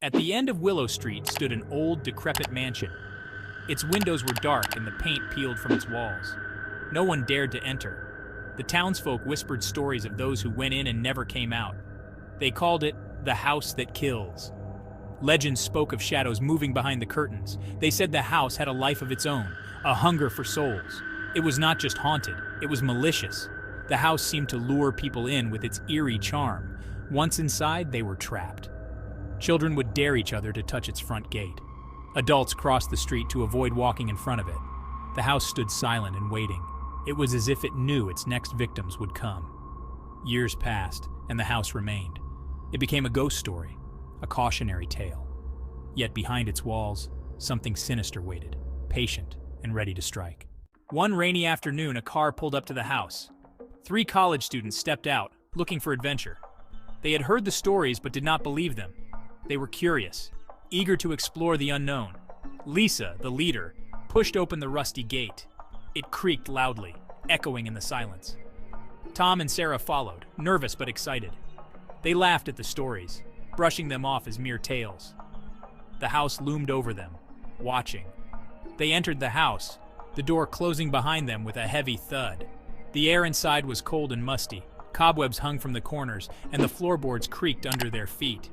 At the end of Willow Street stood an old, decrepit mansion. Its windows were dark and the paint peeled from its walls. No one dared to enter. The townsfolk whispered stories of those who went in and never came out. They called it the house that kills. Legends spoke of shadows moving behind the curtains. They said the house had a life of its own, a hunger for souls. It was not just haunted, it was malicious. The house seemed to lure people in with its eerie charm. Once inside, they were trapped. Children would dare each other to touch its front gate. Adults crossed the street to avoid walking in front of it. The house stood silent and waiting. It was as if it knew its next victims would come. Years passed, and the house remained. It became a ghost story, a cautionary tale. Yet behind its walls, something sinister waited, patient and ready to strike. One rainy afternoon, a car pulled up to the house. 3 college students stepped out, looking for adventure. They had heard the stories but did not believe them. They were curious, eager to explore the unknown. Lisa, the leader, pushed open the rusty gate. It creaked loudly, echoing in the silence. Tom and Sarah followed, nervous but excited. They laughed at the stories, brushing them off as mere tales. The house loomed over them, watching. They entered the house, the door closing behind them with a heavy thud. The air inside was cold and musty. Cobwebs hung from the corners, and the floorboards creaked under their feet.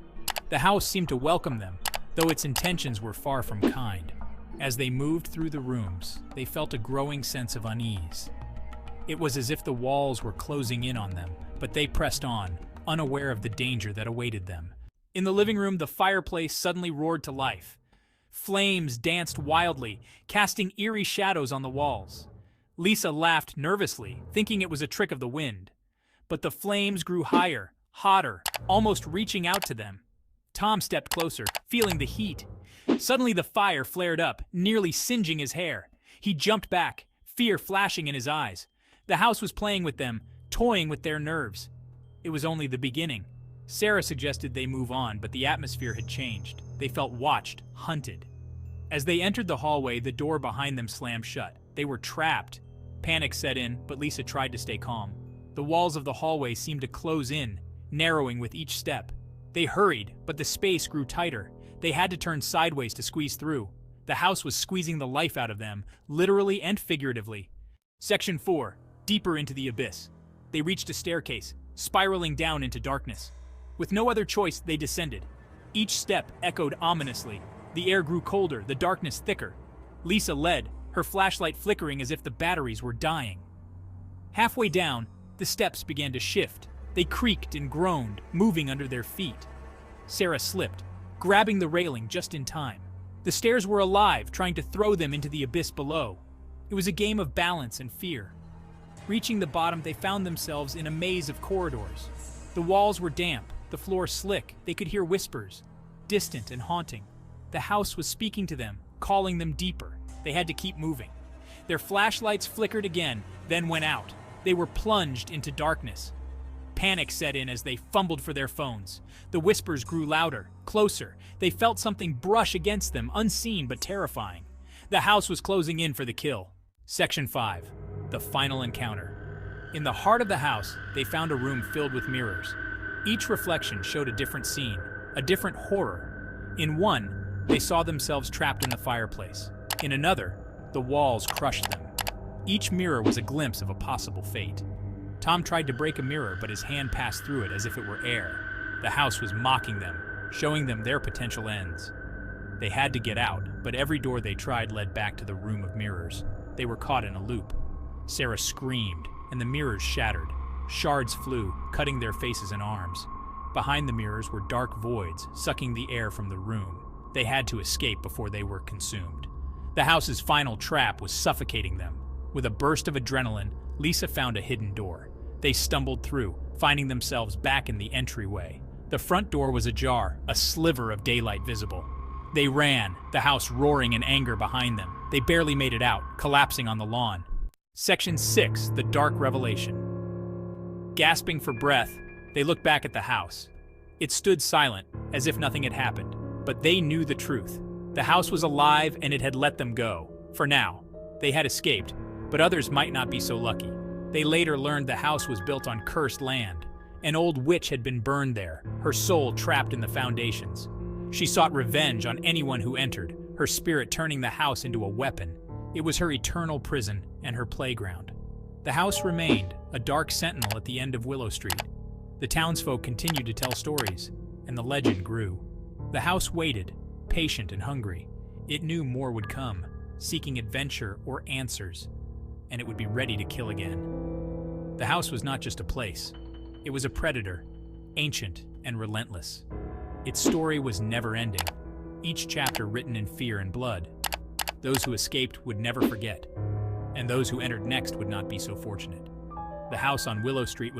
The house seemed to welcome them, though its intentions were far from kind. As they moved through the rooms, they felt a growing sense of unease. It was as if the walls were closing in on them, but they pressed on, unaware of the danger that awaited them. In the living room, the fireplace suddenly roared to life. Flames danced wildly, casting eerie shadows on the walls. Lisa laughed nervously, thinking it was a trick of the wind. But the flames grew higher, hotter, almost reaching out to them. Tom stepped closer, feeling the heat. Suddenly the fire flared up, nearly singeing his hair. He jumped back, fear flashing in his eyes. The house was playing with them, toying with their nerves. It was only the beginning. Sarah suggested they move on, but the atmosphere had changed. They felt watched, hunted. As they entered the hallway, the door behind them slammed shut. They were trapped. Panic set in, but Lisa tried to stay calm. The walls of the hallway seemed to close in, narrowing with each step. They hurried, but the space grew tighter. They had to turn sideways to squeeze through. The house was squeezing the life out of them, literally and figuratively. Section 4, deeper into the abyss. They reached a staircase, spiraling down into darkness. With no other choice, they descended. Each step echoed ominously. The air grew colder, the darkness thicker. Lisa led, her flashlight flickering as if the batteries were dying. Halfway down, the steps began to shift. They creaked and groaned, moving under their feet. Sarah slipped, grabbing the railing just in time. The stairs were alive, trying to throw them into the abyss below. It was a game of balance and fear. Reaching the bottom, they found themselves in a maze of corridors. The walls were damp, the floor slick. They could hear whispers, distant and haunting. The house was speaking to them, calling them deeper. They had to keep moving. Their flashlights flickered again, then went out. They were plunged into darkness. Panic set in as they fumbled for their phones. The whispers grew louder, closer. They felt something brush against them, unseen but terrifying. The house was closing in for the kill. Section 5, the final encounter. In the heart of the house, they found a room filled with mirrors. Each reflection showed a different scene, a different horror. In one, they saw themselves trapped in the fireplace. In another, the walls crushed them. Each mirror was a glimpse of a possible fate. Tom tried to break a mirror, but his hand passed through it as if it were air. The house was mocking them, showing them their potential ends. They had to get out, but every door they tried led back to the room of mirrors. They were caught in a loop. Sarah screamed, and the mirrors shattered. Shards flew, cutting their faces and arms. Behind the mirrors were dark voids, sucking the air from the room. They had to escape before they were consumed. The house's final trap was suffocating them. With a burst of adrenaline, Lisa found a hidden door. They stumbled through, finding themselves back in the entryway. The front door was ajar, a sliver of daylight visible. They ran, the house roaring in anger behind them. They barely made it out, collapsing on the lawn. Section 6, the dark revelation. Gasping for breath, they looked back at the house. It stood silent, as if nothing had happened. But they knew the truth. The house was alive and it had let them go. For now, they had escaped, but others might not be so lucky. They later learned the house was built on cursed land. An old witch had been burned there, her soul trapped in the foundations. She sought revenge on anyone who entered, her spirit turning the house into a weapon. It was her eternal prison and her playground. The house remained, a dark sentinel at the end of Willow Street. The townsfolk continued to tell stories, and the legend grew. The house waited, patient and hungry. It knew more would come, seeking adventure or answers, and it would be ready to kill again. The house was not just a place. It was a predator, ancient and relentless. Its story was never-ending, each chapter written in fear and blood. Those who escaped would never forget, and those who entered next would not be so fortunate. The house on Willow Street